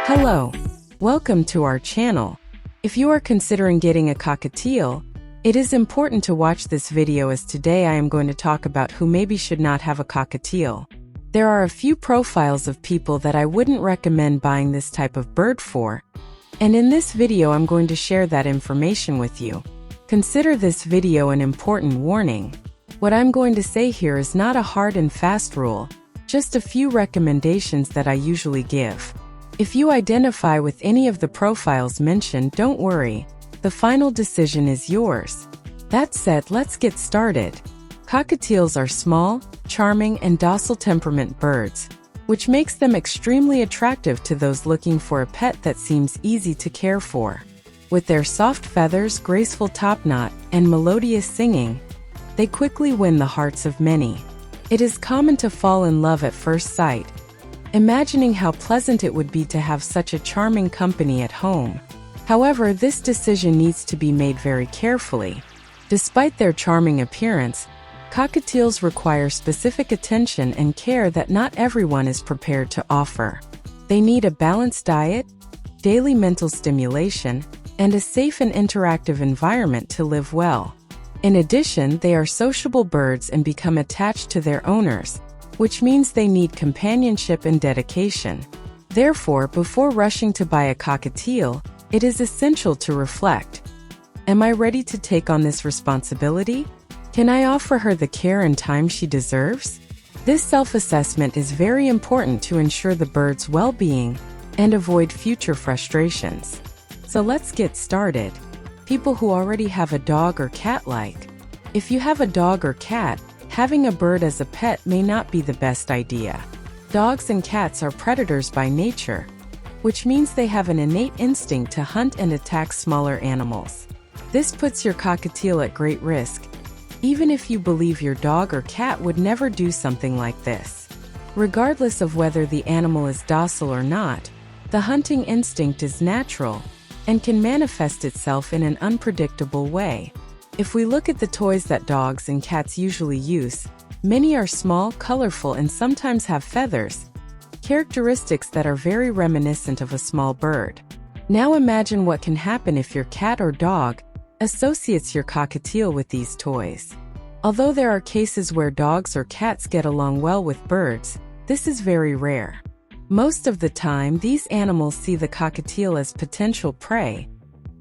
Hello, welcome to our channel. If you are considering getting a cockatiel, it is important to watch this video as today I am going to talk about who maybe should not have a cockatiel. There are a few profiles of people that I wouldn't recommend buying this type of bird for, and in this video I'm going to share that information with you. Consider this video an important warning. What I'm going to say here is not a hard and fast rule, just a few recommendations that I usually give. If you identify with any of the profiles mentioned, don't worry, the final decision is yours. That said, let's get started. Cockatiels are small, charming, and docile temperament birds, which makes them extremely attractive to those looking for a pet that seems easy to care for. With their soft feathers, graceful topknot, and melodious singing, they quickly win the hearts of many. It is common to fall in love at first sight, imagining how pleasant it would be to have such a charming company at home. However, this decision needs to be made very carefully. Despite their charming appearance, cockatiels require specific attention and care that not everyone is prepared to offer. They need a balanced diet, daily mental stimulation, and a safe and interactive environment to live well. In addition, they are sociable birds and become attached to their owners, which means they need companionship and dedication. Therefore, before rushing to buy a cockatiel, it is essential to reflect. Am I ready to take on this responsibility? Can I offer her the care and time she deserves? This self-assessment is very important to ensure the bird's well-being and avoid future frustrations. So let's get started. People who already have a dog or cat like. If you have a dog or cat, having a bird as a pet may not be the best idea. Dogs and cats are predators by nature, which means they have an innate instinct to hunt and attack smaller animals. This puts your cockatiel at great risk, even if you believe your dog or cat would never do something like this. Regardless of whether the animal is docile or not, the hunting instinct is natural and can manifest itself in an unpredictable way. If we look at the toys that dogs and cats usually use, many are small, colorful, and sometimes have feathers, characteristics that are very reminiscent of a small bird. Now imagine what can happen if your cat or dog associates your cockatiel with these toys. Although there are cases where dogs or cats get along well with birds, this is very rare. Most of the time, these animals see the cockatiel as potential prey,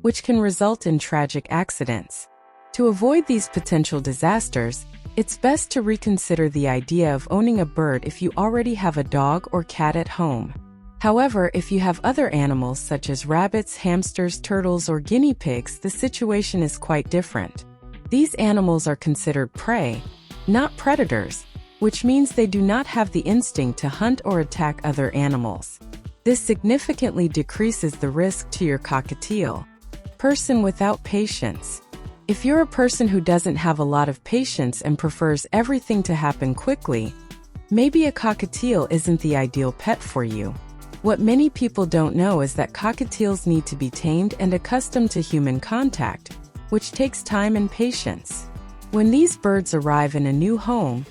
which can result in tragic accidents. To avoid these potential disasters, it's best to reconsider the idea of owning a bird if you already have a dog or cat at home. However, if you have other animals such as rabbits, hamsters, turtles, or guinea pigs, the situation is quite different. These animals are considered prey, not predators, which means they do not have the instinct to hunt or attack other animals. This significantly decreases the risk to your cockatiel. Person without patience. If you're a person who doesn't have a lot of patience and prefers everything to happen quickly, maybe a cockatiel isn't the ideal pet for you. What many people don't know is that cockatiels need to be tamed and accustomed to human contact, which takes time and patience. When these birds arrive in a new home,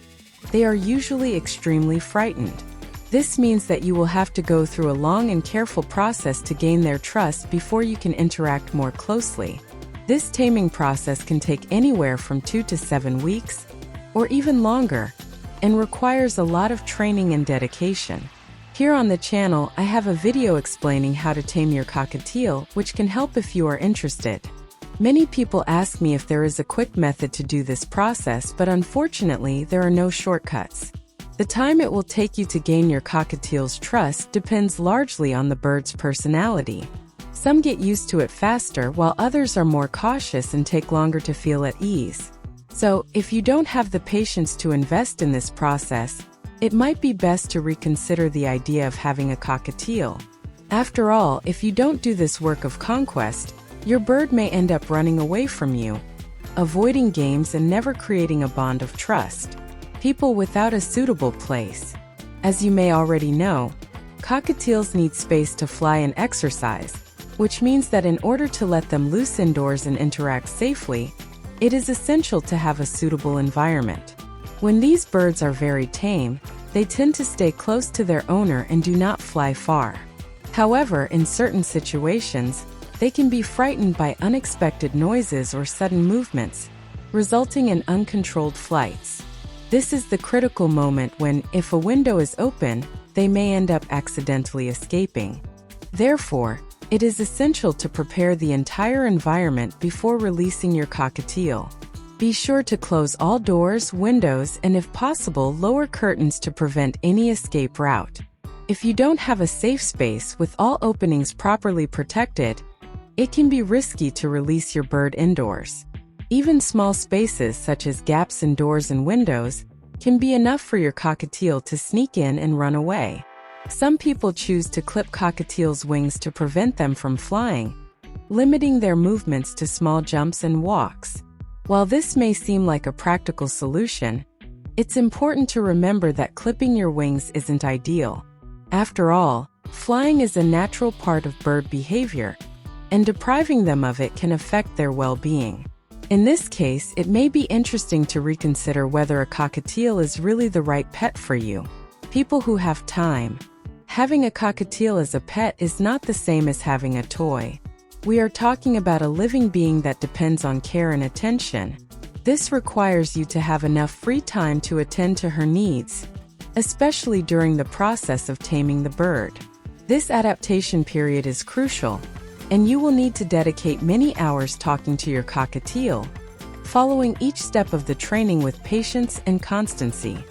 they are usually extremely frightened. This means that you will have to go through a long and careful process to gain their trust before you can interact more closely. This taming process can take anywhere from 2 to 7 weeks, or even longer, and requires a lot of training and dedication. Here on the channel, I have a video explaining how to tame your cockatiel, which can help if you are interested. Many people ask me if there is a quick method to do this process, but unfortunately, there are no shortcuts. The time it will take you to gain your cockatiel's trust depends largely on the bird's personality. Some get used to it faster, while others are more cautious and take longer to feel at ease. So, if you don't have the patience to invest in this process, it might be best to reconsider the idea of having a cockatiel. After all, if you don't do this work of conquest, your bird may end up running away from you, avoiding games and never creating a bond of trust. People without a suitable place. As you may already know, cockatiels need space to fly and exercise, which means that in order to let them loose indoors and interact safely, it is essential to have a suitable environment. When these birds are very tame, they tend to stay close to their owner and do not fly far. However, in certain situations, they can be frightened by unexpected noises or sudden movements, resulting in uncontrolled flights. This is the critical moment when, if a window is open, they may end up accidentally escaping. Therefore, it is essential to prepare the entire environment before releasing your cockatiel. Be sure to close all doors, windows, and if possible, lower curtains to prevent any escape route. If you don't have a safe space with all openings properly protected, it can be risky to release your bird indoors. Even small spaces such as gaps in doors and windows can be enough for your cockatiel to sneak in and run away. Some people choose to clip cockatiel's wings to prevent them from flying, limiting their movements to small jumps and walks. While this may seem like a practical solution, it's important to remember that clipping your wings isn't ideal. After all, flying is a natural part of bird behavior, and depriving them of it can affect their well-being. In this case, it may be interesting to reconsider whether a cockatiel is really the right pet for you. People who have time. Having a cockatiel as a pet is not the same as having a toy. We are talking about a living being that depends on care and attention. This requires you to have enough free time to attend to her needs, especially during the process of taming the bird. This adaptation period is crucial, and you will need to dedicate many hours talking to your cockatiel, following each step of the training with patience and constancy.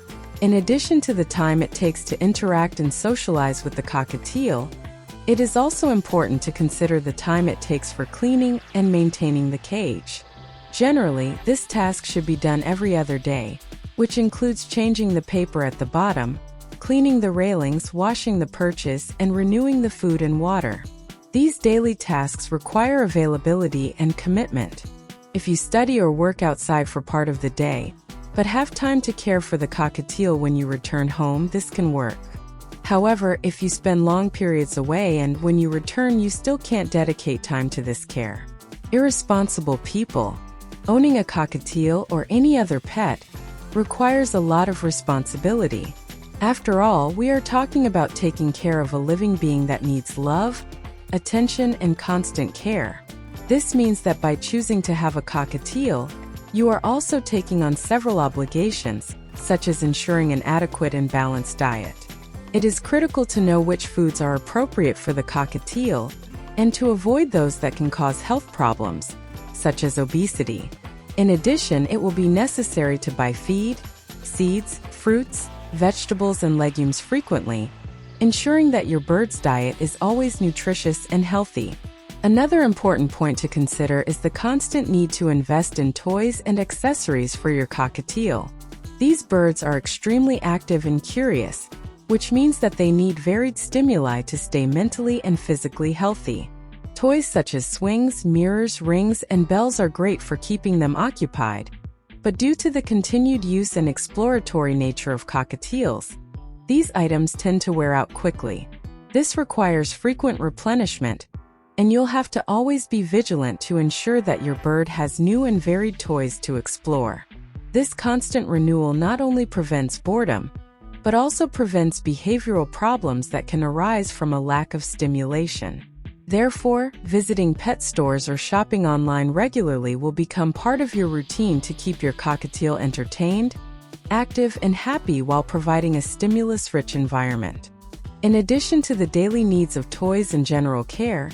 In addition to the time it takes to interact and socialize with the cockatiel, it is also important to consider the time it takes for cleaning and maintaining the cage. Generally, this task should be done every other day, which includes changing the paper at the bottom, cleaning the railings, washing the perches, and renewing the food and water. These daily tasks require availability and commitment. If you study or work outside for part of the day, but have time to care for the cockatiel when you return home, this can work. However, if you spend long periods away and when you return you still can't dedicate time to this care. Irresponsible people. Owning a cockatiel or any other pet requires a lot of responsibility. After all, we are talking about taking care of a living being that needs love, attention, and constant care. This means that by choosing to have a cockatiel, you are also taking on several obligations, such as ensuring an adequate and balanced diet. It is critical to know which foods are appropriate for the cockatiel and to avoid those that can cause health problems, such as obesity. In addition, it will be necessary to buy feed, seeds, fruits, vegetables, and legumes frequently, ensuring that your bird's diet is always nutritious and healthy. Another important point to consider is the constant need to invest in toys and accessories for your cockatiel. These birds are extremely active and curious, which means that they need varied stimuli to stay mentally and physically healthy. Toys such as swings, mirrors, rings, and bells are great for keeping them occupied, but due to the continued use and exploratory nature of cockatiels, these items tend to wear out quickly. This requires frequent replenishment, and you'll have to always be vigilant to ensure that your bird has new and varied toys to explore. This constant renewal not only prevents boredom, but also prevents behavioral problems that can arise from a lack of stimulation. Therefore, visiting pet stores or shopping online regularly will become part of your routine to keep your cockatiel entertained, active, and happy while providing a stimulus-rich environment. In addition to the daily needs of toys and general care,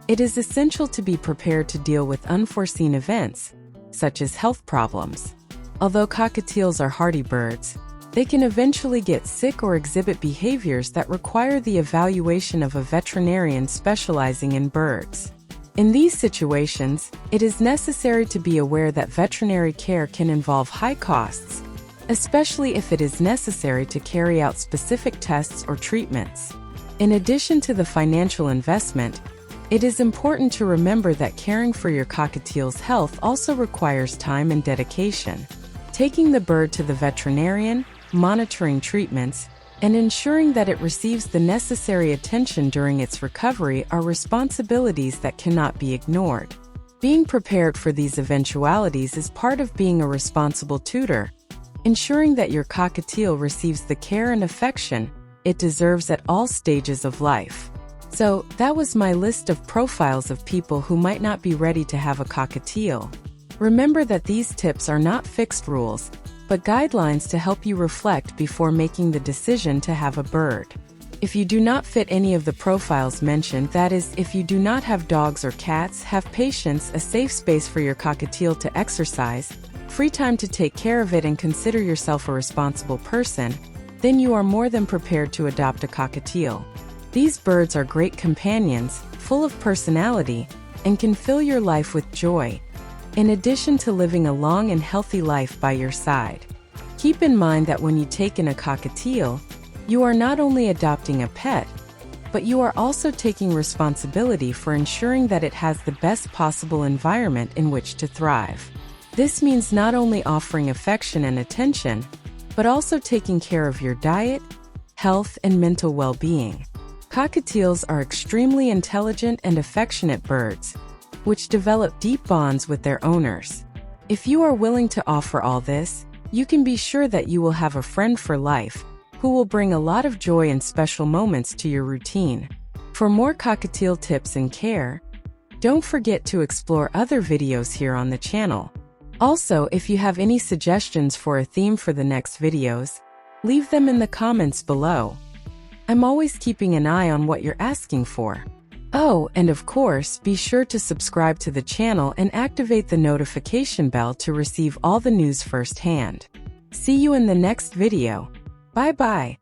it is essential to be prepared to deal with unforeseen events, such as health problems. Although cockatiels are hardy birds, they can eventually get sick or exhibit behaviors that require the evaluation of a veterinarian specializing in birds. In these situations, it is necessary to be aware that veterinary care can involve high costs, especially if it is necessary to carry out specific tests or treatments. In addition to the financial investment, it is important to remember that caring for your cockatiel's health also requires time and dedication. Taking the bird to the veterinarian, monitoring treatments, and ensuring that it receives the necessary attention during its recovery are responsibilities that cannot be ignored. Being prepared for these eventualities is part of being a responsible tutor, ensuring that your cockatiel receives the care and affection it deserves at all stages of life. So, that was my list of profiles of people who might not be ready to have a cockatiel. Remember that these tips are not fixed rules, but guidelines to help you reflect before making the decision to have a bird. If you do not fit any of the profiles mentioned, that is, if you do not have dogs or cats, have patience, a safe space for your cockatiel to exercise, free time to take care of it, and consider yourself a responsible person, then you are more than prepared to adopt a cockatiel. These birds are great companions, full of personality, and can fill your life with joy, in addition to living a long and healthy life by your side. Keep in mind that when you take in a cockatiel, you are not only adopting a pet, but you are also taking responsibility for ensuring that it has the best possible environment in which to thrive. This means not only offering affection and attention, but also taking care of your diet, health, and mental well-being. Cockatiels are extremely intelligent and affectionate birds, which develop deep bonds with their owners. If you are willing to offer all this, you can be sure that you will have a friend for life, who will bring a lot of joy and special moments to your routine. For more cockatiel tips and care, don't forget to explore other videos here on the channel. Also, if you have any suggestions for a theme for the next videos, leave them in the comments below. I'm always keeping an eye on what you're asking for. Oh, and of course, be sure to subscribe to the channel and activate the notification bell to receive all the news firsthand. See you in the next video. Bye-bye.